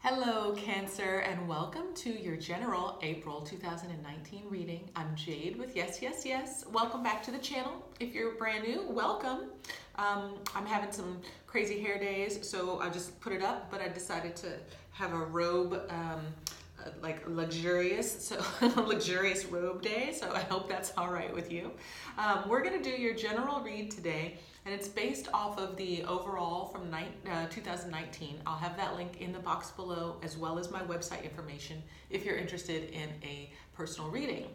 Hello, Cancer, and welcome to your general April 2019 reading. I'm Jade with yesYesYes. Welcome back to the channel. If you're brand new, welcome. I'm having some crazy hair days, so I just put it up, but I decided to have a robe, like luxurious robe day, so I hope that's all right with you. We're going to do your general read today, and it's based off of the overall from 2019. I'll have that link in the box below, as well as my website information if you're interested in a personal reading.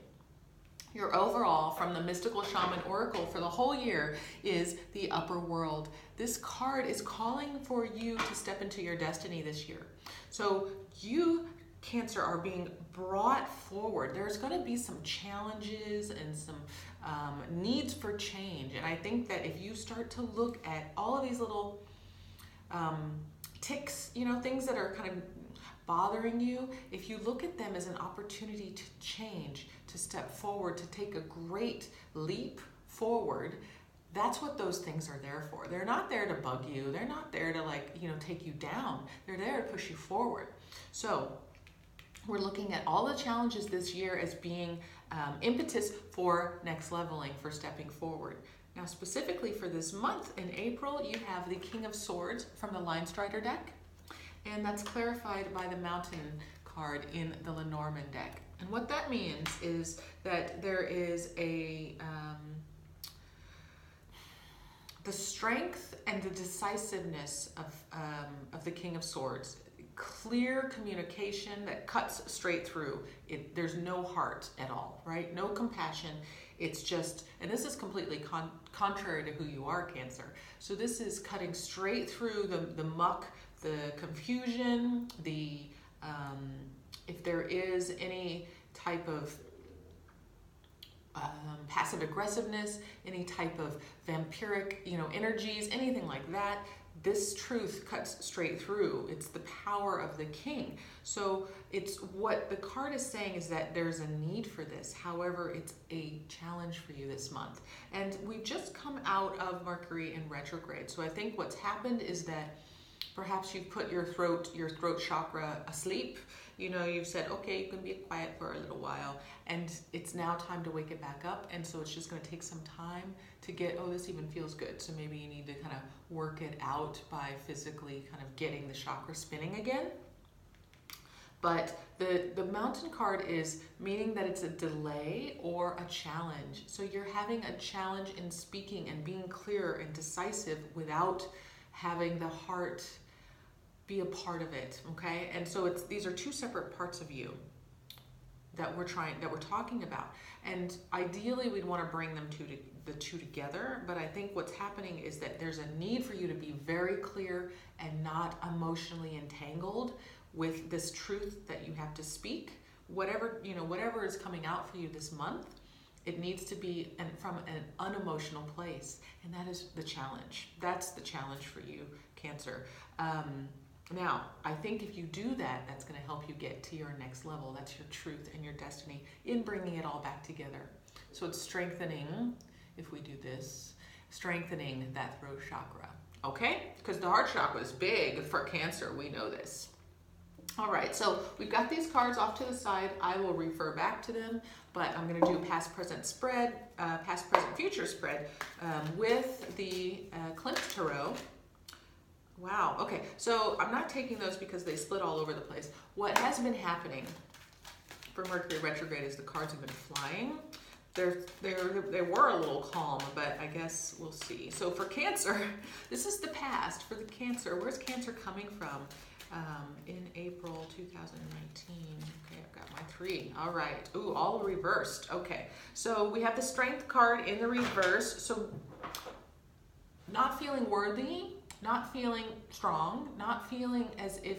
Your overall from the Mystical Shaman Oracle for the whole year is the upper world. This card is calling for you to step into your destiny this year. So you, Cancer, are being brought forward. There's going to be some challenges and some needs for change. And I think that if you start to look at all of these little ticks, things that are kind of bothering you, if you look at them as an opportunity to change, to step forward, to take a great leap forward, that's what those things are there for. They're not there to bug you. They're not there to take you down. They're there to push you forward. So we're looking at all the challenges this year as being impetus for next leveling, for stepping forward. Now, specifically for this month in April, you have the King of Swords from the Line Strider deck, and that's clarified by the Mountain card in the Lenormand deck. And what that means is that there is the strength and the decisiveness of the King of Swords. Clear communication that cuts straight through. There's no heart at all, right? No compassion. It's just, and this is completely contrary to who you are, Cancer. So this is cutting straight through the muck, the confusion, if there is any type of passive aggressiveness, any type of vampiric, energies, anything like that. This truth cuts straight through. It's the power of the king. So it's what the card is saying is that there's a need for this. However, it's a challenge for you this month. And we've just come out of Mercury in retrograde. So I think what's happened is that perhaps you've put your throat chakra asleep. You've said, okay, you can be quiet for a little while, and it's now time to wake it back up. And so it's just going to take some time to get, this even feels good. So maybe you need to kind of work it out by physically kind of getting the chakra spinning again. But the Mountain card is meaning that it's a delay or a challenge. So you're having a challenge in speaking and being clear and decisive without having the heart be a part of it, okay? And so these are two separate parts of you that we're talking about. And ideally we'd want to bring the two together, but I think what's happening is that there's a need for you to be very clear and not emotionally entangled with this truth that you have to speak. Whatever is coming out for you this month, it needs to be from an unemotional place, and that is the challenge. That's the challenge for you, Cancer. Now, I think if you do that, that's going to help you get to your next level. That's your truth and your destiny in bringing it all back together. So it's strengthening, if we do this, strengthening that throat chakra, okay? Because the heart chakra is big for Cancer. We know this. All right, so we've got these cards off to the side. I will refer back to them, but I'm going to do past, present spread, past, present, future spread with the Klimt Tarot. Wow, okay, so I'm not taking those because they split all over the place. What has been happening for Mercury retrograde is the cards have been flying. They were a little calm, but I guess we'll see. So for Cancer, this is the past for the Cancer. Where's Cancer coming from in April 2019? Okay, I've got my 3. All right. Ooh, all reversed. Okay, so we have the Strength card in the reverse. So not feeling worthy, not feeling strong, not feeling as if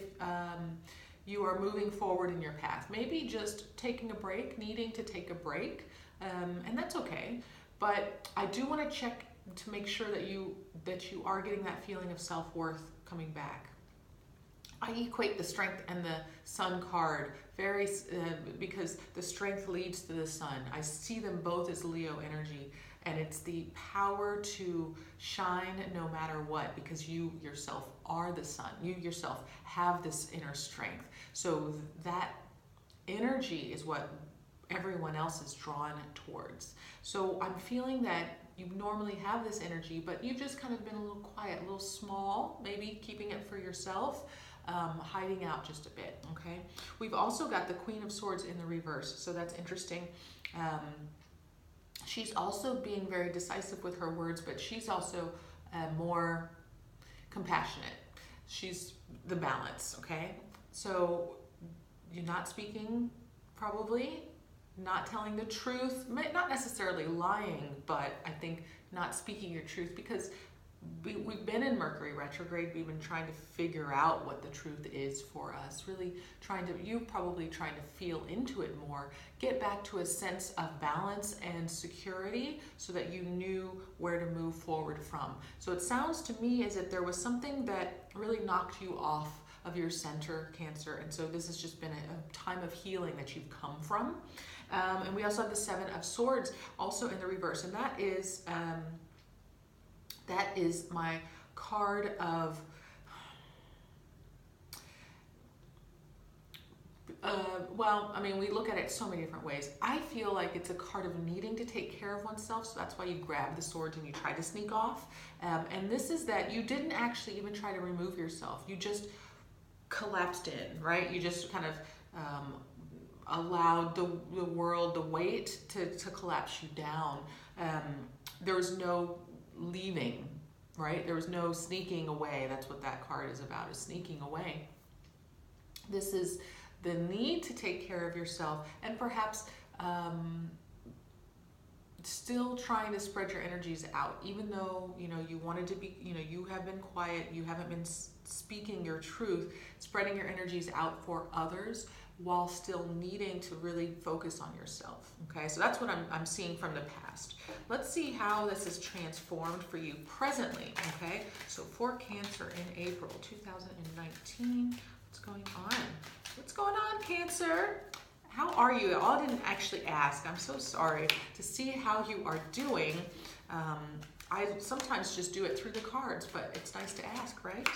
you are moving forward in your path. Maybe just taking a break, needing to take a break, and that's okay. But I do want to check to make sure that you are getting that feeling of self-worth coming back. I equate the Strength and the Sun card because the Strength leads to the Sun. I see them both as Leo energy, and it's the power to shine no matter what, because you yourself are the sun. You yourself have this inner strength. So that energy is what everyone else is drawn towards. So I'm feeling that you normally have this energy, but you've just kind of been a little quiet, a little small, maybe keeping it for yourself, hiding out just a bit, okay? We've also got the Queen of Swords in the reverse, so that's interesting. She's also being very decisive with her words, but she's also more compassionate. She's the balance, okay? So you're not speaking, probably, not telling the truth, not necessarily lying, but I think not speaking your truth, because we've been in Mercury retrograde. We've been trying to figure out what the truth is for us, really you probably trying to feel into it more, get back to a sense of balance and security so that you knew where to move forward from. So it sounds to me as if there was something that really knocked you off of your center, Cancer, and so this has just been a time of healing that you've come from. And we also have the Seven of Swords also in the reverse, and that is my card of well, I mean, we look at it so many different ways. I feel like it's a card of needing to take care of oneself, so that's why you grab the swords and you try to sneak off. And this is that you didn't actually even try to remove yourself. You just collapsed in, right? You just kind of allowed the world, the weight to collapse you down. There was no leaving, right? There was no sneaking away. That's what that card is about, is sneaking away. This is the need to take care of yourself, and perhaps still trying to spread your energies out, even though you wanted to be, you have been quiet, you haven't been speaking your truth, spreading your energies out for others while still needing to really focus on yourself. Okay, so that's what I'm seeing from the past. Let's see how this is transformed for you presently. Okay, so for Cancer in April 2019, what's going on? What's going on, Cancer? How are you? I didn't actually ask. I'm so sorry. To see how you are doing. I sometimes just do it through the cards, but it's nice to ask, right?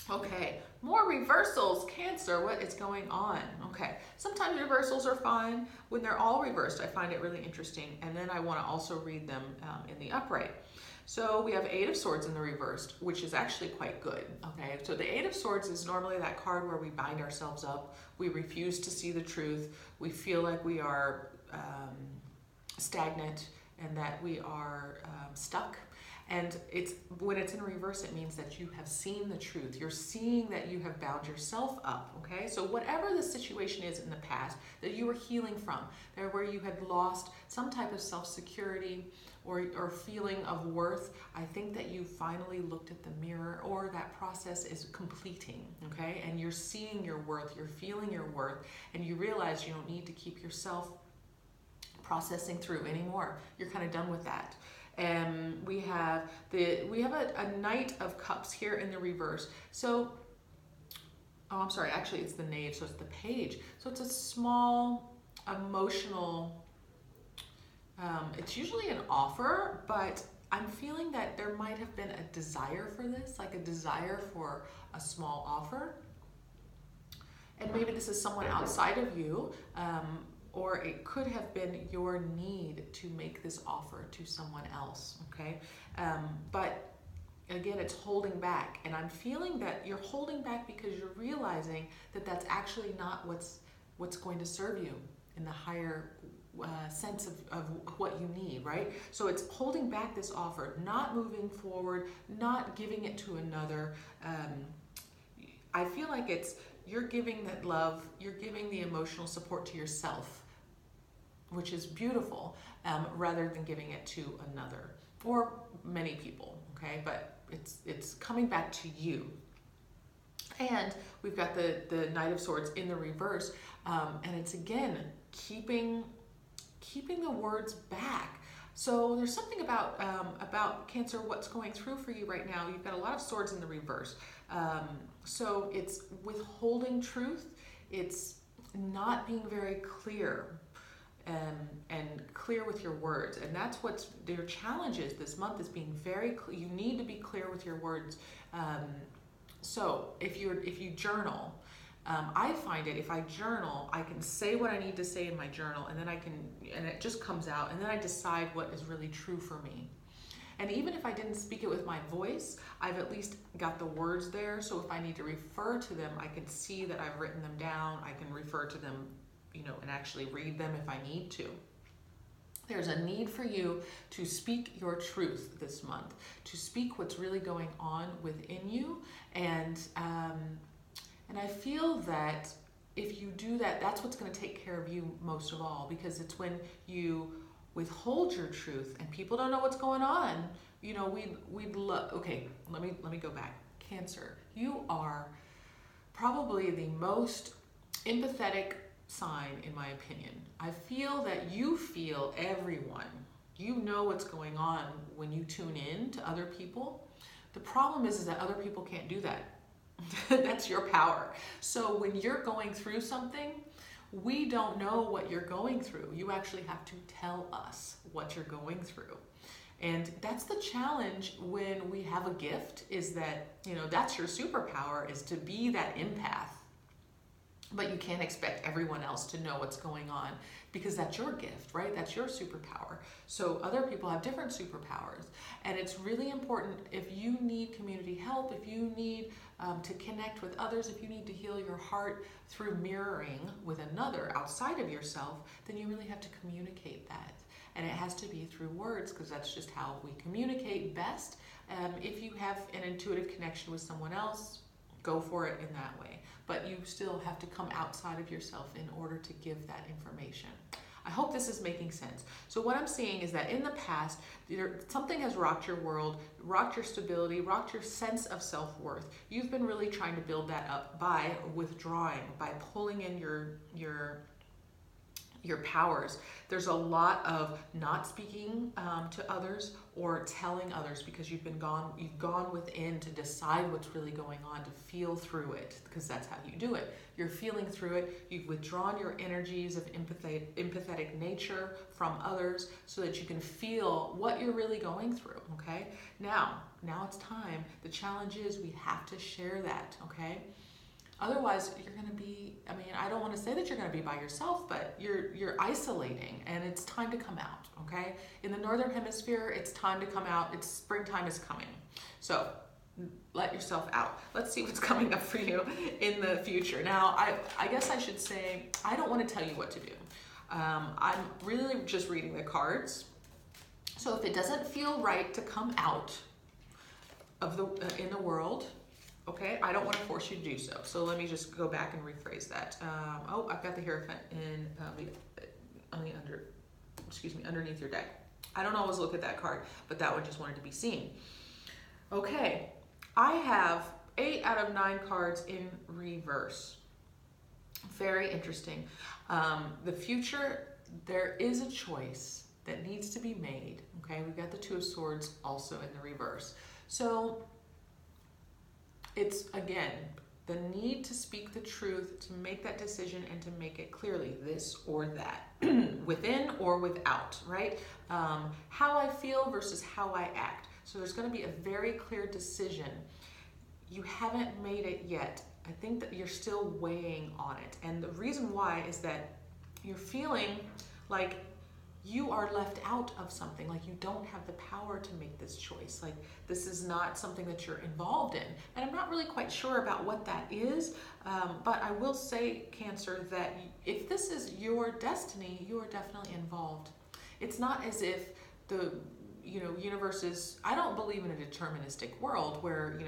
Okay, more reversals. Cancer, what is going on? Okay, sometimes reversals are fine. When they're all reversed, I find it really interesting. And then I want to also read them in the upright. So we have Eight of Swords in the reversed, which is actually quite good. Okay, so the Eight of Swords is normally that card where we bind ourselves up. We refuse to see the truth. We feel like we are stagnant and that we are stuck. And when it's in reverse, it means that you have seen the truth. You're seeing that you have bound yourself up, okay? So whatever the situation is in the past that you were healing from, there where you had lost some type of self-security or feeling of worth, I think that you finally looked at the mirror, or that process is completing, okay? And you're seeing your worth, you're feeling your worth, and you realize you don't need to keep yourself processing through anymore. You're kind of done with that. And we have a Knight of Cups here in the reverse. So, oh, I'm sorry, actually it's the Knave, so it's the Page. So it's a small emotional, it's usually an offer, but I'm feeling that there might have been a desire for this, like a desire for a small offer. And maybe this is someone outside of you, or it could have been your need to make this offer to someone else, okay? But again, it's holding back. And I'm feeling that you're holding back because you're realizing that that's actually not what's going to serve you in the higher sense of what you need, right? So it's holding back this offer, not moving forward, not giving it to another. I feel like you're giving that love, you're giving the emotional support to yourself, which is beautiful, rather than giving it to another or many people, okay? But it's coming back to you. And we've got the Knight of Swords in the reverse, and it's again keeping the words back. So there's something about Cancer, what's going through for you right now. You've got a lot of swords in the reverse. So it's withholding truth. It's not being very clear. and clear with your words. And that's what's your challenge is this month, is being very clear. You need to be clear with your words. So if you journal, I find it, if I journal, I can say what I need to say in my journal, and then and it just comes out, and then I decide what is really true for me. And even if I didn't speak it with my voice, I've at least got the words there. So if I need to refer to them, I can see that I've written them down. I can refer to them, and actually read them if I need to. There's a need for you to speak your truth this month, to speak what's really going on within you. And I feel that if you do that, that's what's going to take care of you most of all, because it's when you withhold your truth and people don't know what's going on. We'd love, okay, let me go back. Cancer, you are probably the most empathetic sign, in my opinion. I feel that you feel everyone. You know what's going on when you tune in to other people. The problem is that other people can't do that. That's your power. So when you're going through something, we don't know what you're going through. You actually have to tell us what you're going through. And that's the challenge when we have a gift, is that, that's your superpower, is to be that empath. But you can't expect everyone else to know what's going on, because that's your gift, right? That's your superpower. So other people have different superpowers. And it's really important, if you need community help, if you need to connect with others, if you need to heal your heart through mirroring with another outside of yourself, then you really have to communicate that. And it has to be through words, because that's just how we communicate best. If you have an intuitive connection with someone else, go for it in that way. But you still have to come outside of yourself in order to give that information. I hope this is making sense. So what I'm seeing is that in the past, something has rocked your world, rocked your stability, rocked your sense of self-worth. You've been really trying to build that up by withdrawing, by pulling in your powers. There's a lot of not speaking to others or telling others, because you've gone within to decide what's really going on, to feel through it, because that's how you do it. You're feeling through it. You've withdrawn your energies of empathetic nature from others so that you can feel what you're really going through, okay? Now it's time. The challenge is we have to share that, okay? Otherwise, you're going to be, I don't want to say that you're going to be by yourself, but you're isolating, and it's time to come out, okay? In the Northern Hemisphere, it's time to come out. Springtime is coming. So let yourself out. Let's see what's coming up for you in the future. Now, I guess I should say, I don't want to tell you what to do. I'm really just reading the cards. So if it doesn't feel right to come out of in the world, okay, I don't want to force you to do so. So let me just go back and rephrase that. I've got the Hierophant underneath your deck. I don't always look at that card, but that one just wanted to be seen. Okay, I have 8 out of 9 cards in reverse. Very interesting. The future, there is a choice that needs to be made. Okay, we've got the 2 of Swords also in the reverse. So it's, again, the need to speak the truth, to make that decision, and to make it clearly this or that, within or without, right? How I feel versus how I act. So there's going to be a very clear decision. You haven't made it yet. I think that you're still weighing on it. And the reason why is that you're feeling like you are left out of something, like you don't have the power to make this choice. Like this is not something that you're involved in. And I'm not really quite sure about what that is, but I will say, Cancer, that if this is your destiny, you are definitely involved. It's not as if the universe is, I don't believe in a deterministic world where,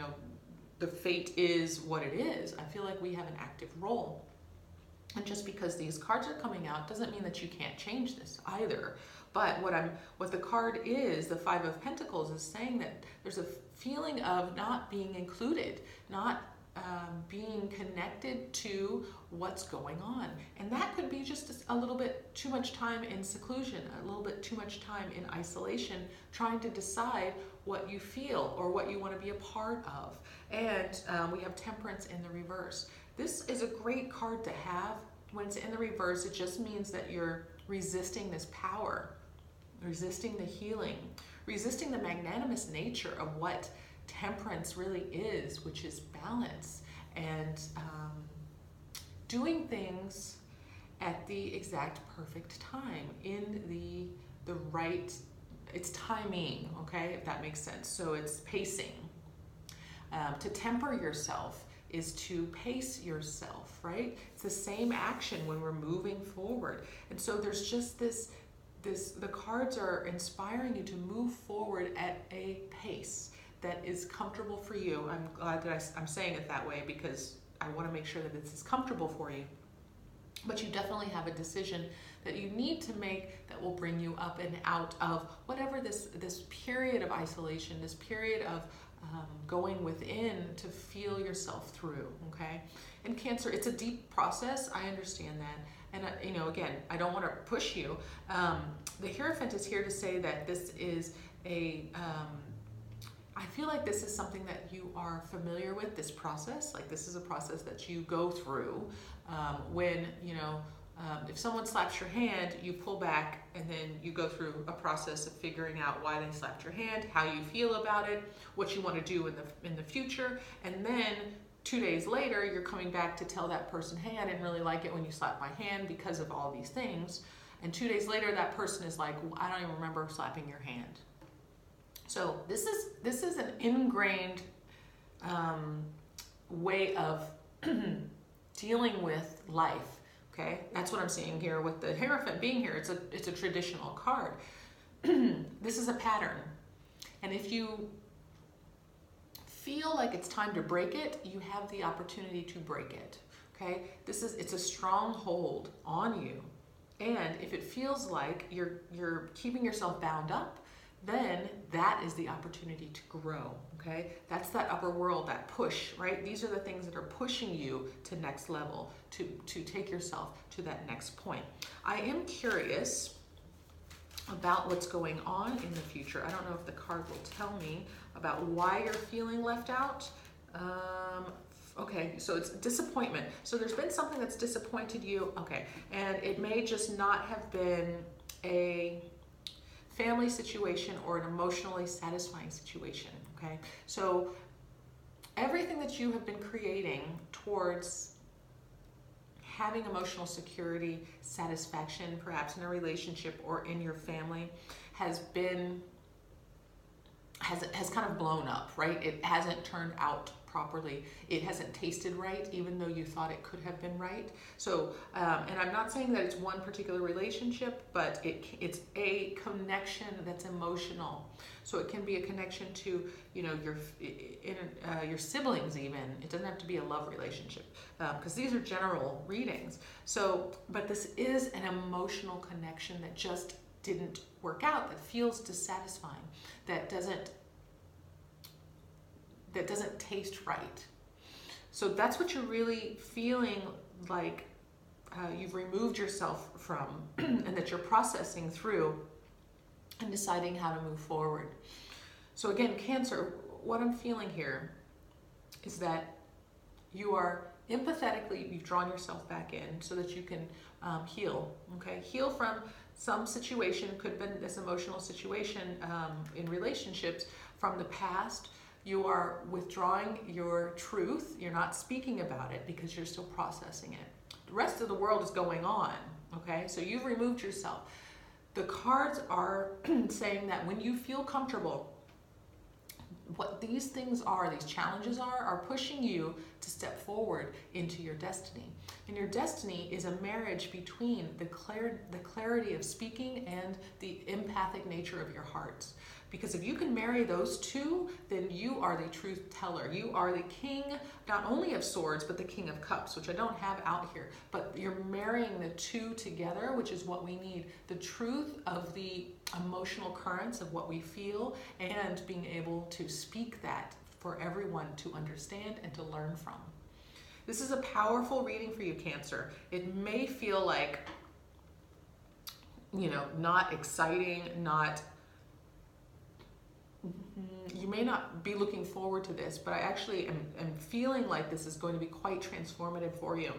the fate is what it is. I feel like we have an active role. And just because these cards are coming out doesn't mean that you can't change this either. But what the card is, the 5 of Pentacles, is saying that there's a feeling of not being included, not being connected to what's going on. And that could be just a little bit too much time in seclusion, a little bit too much time in isolation, trying to decide what you feel or what you want to be a part of. And we have Temperance in the reverse. This is a great card to have when it's in the reverse, it just means that you're resisting this power, resisting the healing, resisting the magnanimous nature of what temperance really is, which is balance and doing things at the exact perfect time, in the right, it's timing, okay, if that makes sense. So it's pacing. To temper yourself is to pace yourself, right? It's the same action when we're moving forward. And so there's just the cards are inspiring you to move forward at a pace that is comfortable for you. I'm glad that I'm saying it that way, because I want to make sure that this is comfortable for you. But you definitely have a decision that you need to make that will bring you up and out of whatever this period of isolation, this period of going within to feel yourself through, okay? And Cancer, it's a deep process. I understand that. And, you know, again, I don't want to push you. The Hierophant is here to say that this is I feel like this is something that you are familiar with, this process. Like, this is a process that you go through when, you know, if someone slaps your hand, you pull back and then you go through a process of figuring out why they slapped your hand, how you feel about it, what you want to do in the future. And then 2 days later, you're coming back to tell that person, hey, I didn't really like it when you slapped my hand because of all these things. And 2 days later, that person is like, well, I don't even remember slapping your hand. So this is an ingrained way of dealing with life. Okay, that's what I'm seeing here with the Hierophant being here. It's a traditional card. This is a pattern, and if you feel like it's time to break it, you have the opportunity to break it. Okay, it's a strong hold on you, and if it feels like you're keeping yourself bound up, then that is the opportunity to grow, okay? That's that upper world, that push, right? These are the things that are pushing you to next level, to take yourself to that next point. I am curious about what's going on in the future. I don't know if the card will tell me about why you're feeling left out. Okay, so it's disappointment. So there's been something that's disappointed you, okay, and it may just not have been a family situation or an emotionally satisfying situation, okay? So everything that you have been creating towards having emotional security, satisfaction, perhaps in a relationship or in your family, has kind of blown up, right? It hasn't turned out properly. It hasn't tasted right, even though you thought it could have been right. So, and I'm not saying that it's one particular relationship, but it's a connection that's emotional. So it can be a connection to, you know, your siblings even. It doesn't have to be a love relationship, because these are general readings. So, but this is an emotional connection that just didn't work out, that feels dissatisfying, that doesn't taste right. So that's what you're really feeling like you've removed yourself from, and that you're processing through and deciding how to move forward. So again, Cancer, what I'm feeling here is that you are empathetically, you've drawn yourself back in so that you can heal, okay? Heal from some situation, could have been this emotional situation in relationships from the past. You are withdrawing your truth. You're not speaking about it because you're still processing it. The rest of the world is going on, okay? So you've removed yourself. The cards are saying that when you feel comfortable, what these things are, these challenges are pushing you to step forward into your destiny. And your destiny is a marriage between the clarity of speaking and the empathic nature of your hearts. Because if you can marry those two, then you are the truth teller. You are the king, not only of swords, but the king of cups, which I don't have out here. But you're marrying the two together, which is what we need. The truth of the emotional currents of what we feel, and being able to speak that for everyone to understand and to learn from. This is a powerful reading for you, Cancer. It may feel like, you know, not exciting, you may not be looking forward to this, but I actually am feeling like this is going to be quite transformative for you.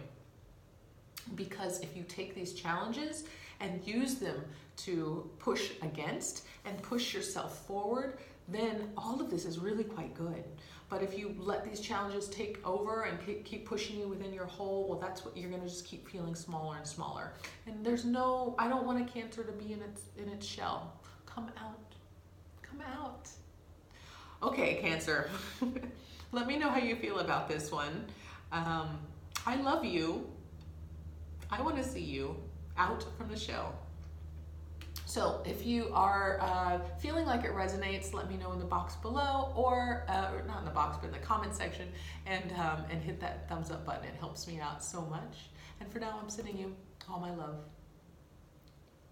Because if you take these challenges and use them to push against and push yourself forward, then all of this is really quite good. But if you let these challenges take over and keep pushing you within your hole, well, that's what you're going to just keep feeling smaller and smaller. And there's no, I don't want a Cancer to be in its shell. Come out. Come out. Okay, Cancer. Let me know how you feel about this one. I love you. I want to see you out from the shell. So if you are feeling like it resonates, let me know in the box below, or not in the box, but in the comment section, and hit that thumbs up button. It helps me out so much. And for now, I'm sending you all my love.